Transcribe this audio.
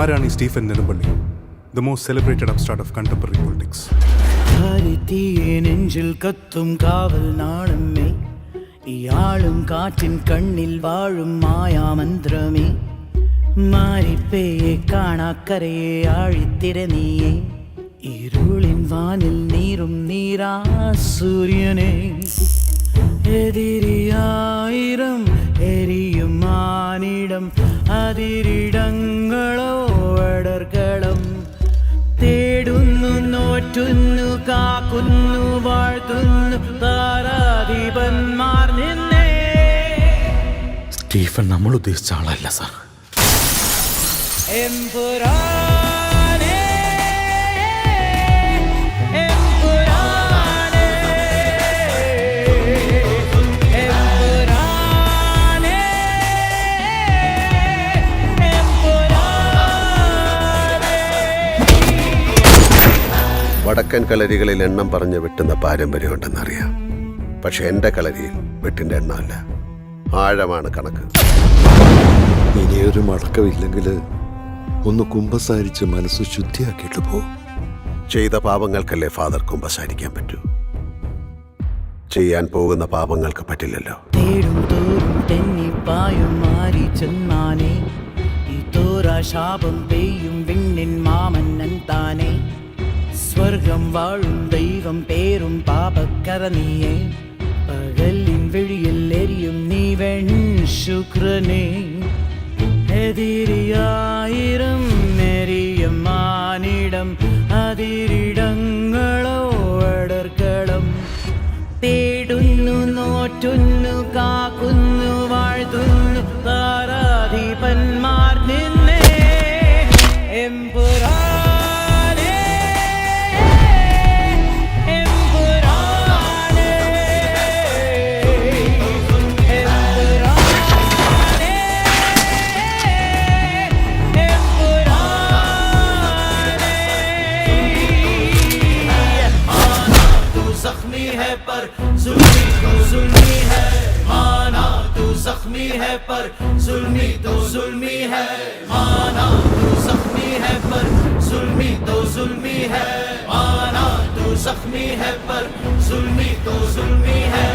ആരാണ് ഈ Stephen Nedumpally, the most celebrated upstart of contemporary politics? നെഞ്ചിൽ കത്തും കാവൽ നാളമേ, ഇയാളും കാറ്റിൻ കണ്ണിൽ വാഴും മായാമന്ത്രമേ, മാരിപ്പയെ കാണാക്കരയെ ആഴിത്തിര നീയേ, ഇരുളിൻ വാനിൽ നീറും നീരാ സൂര്യനെ, എതിരിയായിരം എരിയും മാനിടം, അതിരിടങ്ങളോ അടർക്കളം, തേടുന്നു നോറ്റുന്നു കാക്കുന്നു വാഴ്ത്തുന്നു താരാധിപന്മാർ നിന്നെ. സ്റ്റീഫൻ നമ്മൾ ഉദ്ദേശിച്ച ആളല്ല സാർ. വടക്കൻ കളരികളിൽ എണ്ണം പറഞ്ഞ് വെട്ടുന്ന പാരമ്പര്യമുണ്ടെന്നറിയാം. പക്ഷെ എൻ്റെ കളരിയിൽ വെട്ടിൻ്റെ എണ്ണമല്ല, ആഴമാണ് കണക്ക്. ഇനിയൊരു മടക്കമില്ലെങ്കിൽ ഒന്ന് കുമ്പസാരിച്ച് മനസ്സ് ശുദ്ധിയാക്കിയിട്ട് പോ. ചെയ്ത പാപങ്ങൾക്കല്ലേ ഫാദർ കുമ്പസാരിക്കാൻ പറ്റൂ, ചെയ്യാൻ പോകുന്ന പാപങ്ങൾക്ക് പറ്റില്ലല്ലോ. തേടും തോറും തെന്നിപ്പായും മാറി ചെന്നാനേ, ഈ തോരാ ശാപം പെയ്യും വിണ്ണിൻ മാമന്നൻ താനേ, സ്വർഗം വാഴും ദൈവം പേരും പാപക്കര നീയേ, പകലിൻ വിഴിയിൽ എരിയും നീ വെൺ ശുക്രനേ, എതിരിയായിരം എരിയും മാനിടം, അതിരിടങ്ങളോ അടർക്കളം, തേടുന്നു നോറ്റുന്നു കാക്കുന്നു വാഴ്ത്തുന്നു താരാധിപന്മാർ നിന്നെ. जख्मी है पर जुल्मी तो जुल्मी है, माना तू जख्मी है पर जुल्मी तो जुल्मी है, माना तू जख्मी है पर जुल्मी तो जुल्मी है, माना तू जख्मी है पर जुल्मी तो जुल्मी है.